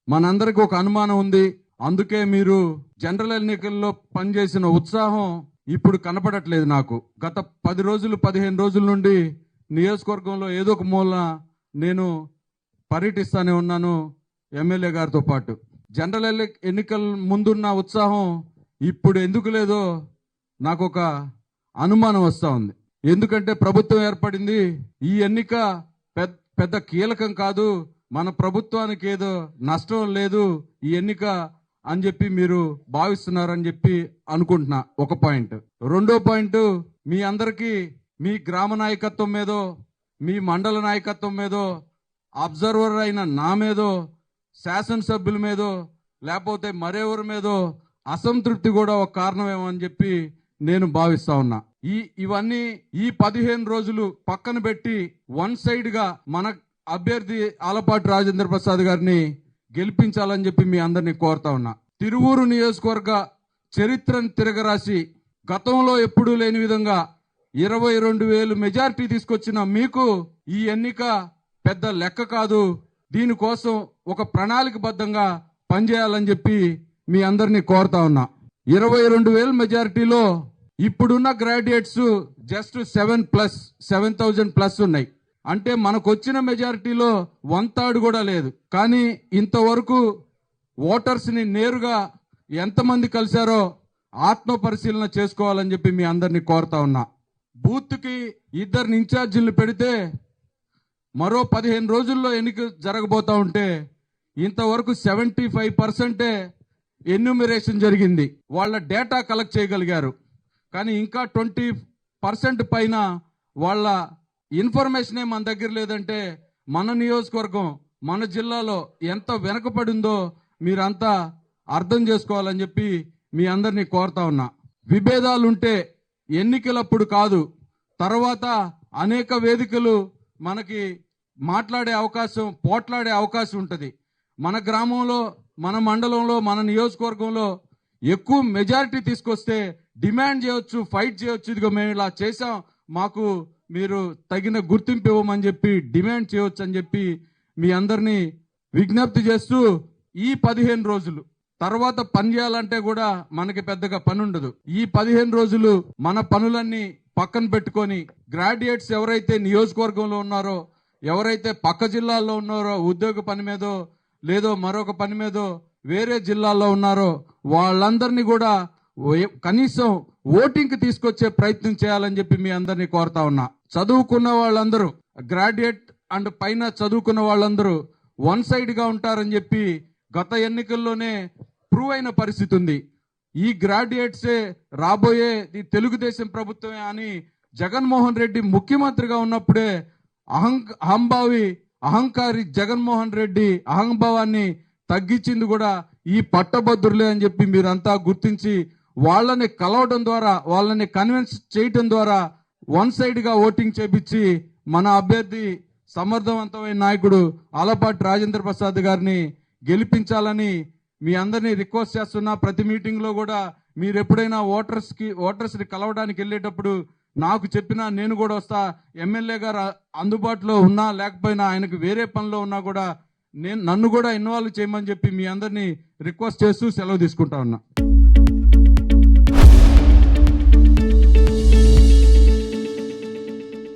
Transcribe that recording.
మనందరికి ఒక అనుమానం ఉంది. అందుకే మీరు జనరల్ ఎన్నికల్లో పనిచేసిన ఉత్సాహం ఇప్పుడు కనపడట్లేదు నాకు. గత 10 రోజులు 15 రోజుల నుండి నియోజకవర్గంలో ఏదో ఒక మూల నేను పర్యటిస్తానే ఉన్నాను ఎమ్మెల్యే గారితో పాటు. జనరల్ ఎన్నికల ముందున్న ఉత్సాహం ఇప్పుడు ఎందుకు లేదో నాకు ఒక అనుమానం వస్తూ ఉంది. ఎందుకంటే ప్రభుత్వం ఏర్పడింది, ఈ ఎన్నిక పెద్ద కీలకం కాదు, మన ప్రభుత్వానికి ఏదో నష్టం లేదు ఈ ఎన్నిక అని చెప్పి మీరు భావిస్తున్నారని చెప్పి అనుకుంటున్నా. ఒక పాయింట్. రెండో పాయింట్, మీ అందరికీ మీ గ్రామ నాయకత్వం మీదో మీ మండల నాయకత్వం మీదో అబ్జర్వర్ అయిన నా మీదో శాసనసభ్యుల మీదో లేకపోతే మరెవరి మీదో అసంతృప్తి కూడా ఒక కారణమేమో అని చెప్పి నేను భావిస్తా ఉన్నా. ఇవన్నీ ఈ 15 రోజులు పక్కన పెట్టి వన్ సైడ్ గా మన అభ్యర్థి ఆలపాటి రాజేంద్ర ప్రసాద్ గారిని గెలిపించాలని చెప్పి మీ అందరినీ కోరుతా ఉన్నా. తిరువూరు నియోజకవర్గ చరిత్రను తిరగరాసి గతంలో ఎప్పుడూ లేని విధంగా 22,000 మెజారిటీ తీసుకొచ్చిన మీకు ఈ ఎన్నిక పెద్ద లెక్క కాదు. దీనికోసం ఒక ప్రణాళికబద్ధంగా పనిచేయాలని చెప్పి మీ అందరినీ కోరుతా ఉన్నా. 22,000 మెజారిటీలో ఇప్పుడున్న గ్రాడ్యుయేట్స్ జస్ట్ 7,000+ ఉన్నాయి. అంటే మనకు వచ్చిన మెజారిటీలో 1/3 కూడా లేదు. కానీ ఇంతవరకు ఓటర్స్ ని నేరుగా ఎంతమంది కలిశారో ఆత్మ పరిశీలన చేసుకోవాలని చెప్పి మీ అందరినీ కోరుతా ఉన్నా. బూత్ కి 2 ఇన్ఛార్జీలు పెడితే మరో 15 రోజుల్లో ఎన్నిక జరగబోతా ఉంటే ఇంతవరకు 75% ఎన్యూమరేషన్ జరిగింది. వాళ్ళ డేటా కలెక్ట్ చేయగలిగారు. కానీ ఇంకా 20% పైన వాళ్ళ ఇన్ఫర్మేషనే మన దగ్గర లేదంటే మన నియోజకవర్గం మన జిల్లాలో ఎంత వెనకబడిందో మీరంతా అర్థం చేసుకోవాలని చెప్పి మీ అందరినీ కోరుతా ఉన్నా. విభేదాలుంటే ఎన్నికలప్పుడు కాదు, తర్వాత అనేక వేదికలు మనకి మాట్లాడే అవకాశం, పోట్లాడే అవకాశం ఉంటుంది. మన గ్రామంలో, మన మండలంలో, మన నియోజకవర్గంలో ఎక్కువ మెజారిటీ తీసుకొస్తే డిమాండ్ చేయొచ్చు, ఫైట్ చేయొచ్చు. ఇదిగో మేము ఇలా చేసాం, మాకు మీరు తగిన గుర్తింపు ఇవ్వమని చెప్పి డిమాండ్ చేయొచ్చు అని చెప్పి మీ అందరినీ విజ్ఞప్తి చేస్తూ, ఈ 15 రోజులు తర్వాత పని చేయాలంటే కూడా మనకి పెద్దగా పని ఉండదు. ఈ 15 రోజులు మన పనులన్నీ పక్కన పెట్టుకొని గ్రాడ్యుయేట్స్ ఎవరైతే నియోజకవర్గంలో ఉన్నారో, ఎవరైతే పక్క జిల్లాల్లో ఉన్నారో ఉద్యోగ పని మీదో లేదో మరొక పని మీదో వేరే జిల్లాల్లో ఉన్నారో వాళ్ళందరినీ కూడా కనీసం ఓటింగ్కి తీసుకొచ్చే ప్రయత్నం చేయాలని చెప్పి మీ అందరినీ కోరుతా ఉన్నా. చదువుకున్న వాళ్ళందరూ, గ్రాడ్యుయేట్ అండ్ పైన చదువుకున్న వాళ్ళందరూ వన్ సైడ్ గా ఉంటారని చెప్పి గత ఎన్నికల్లోనే ప్రూవ్ అయిన పరిస్థితి ఉంది. ఈ గ్రాడ్యుయేట్సే రాబోయే తెలుగుదేశం ప్రభుత్వమే అని జగన్మోహన్ రెడ్డి ముఖ్యమంత్రిగా ఉన్నప్పుడే అహంకారి జగన్మోహన్ రెడ్డి అహంభావాన్ని తగ్గించింది కూడా ఈ పట్టభద్రులే అని చెప్పి మీరంతా గుర్తించి వాళ్ళని కలవడం ద్వారా, వాళ్ళని కన్విన్స్ చేయటం ద్వారా వన్ సైడ్ గా ఓటింగ్ చేపించి మన అభ్యర్థి సమర్థవంతమైన నాయకుడు ఆలపాటి రాజేంద్ర ప్రసాద్ గారిని గెలిపించాలని మీ అందరినీ రిక్వెస్ట్ చేస్తున్నా. ప్రతి మీటింగ్ లో కూడా మీరు ఎప్పుడైనా ఓటర్స్ ని కలవడానికి వెళ్ళేటప్పుడు నాకు చెప్పినా నేను కూడా వస్తా. ఎమ్మెల్యే గారు అందుబాటులో ఉన్నా లేకపోయినా, ఆయనకు వేరే పనిలో ఉన్నా కూడా నన్ను కూడా ఇన్వాల్వ్ చేయమని చెప్పి మీ అందరినీ రిక్వెస్ట్ చేస్తూ సెలవు తీసుకుంటా ఉన్నా.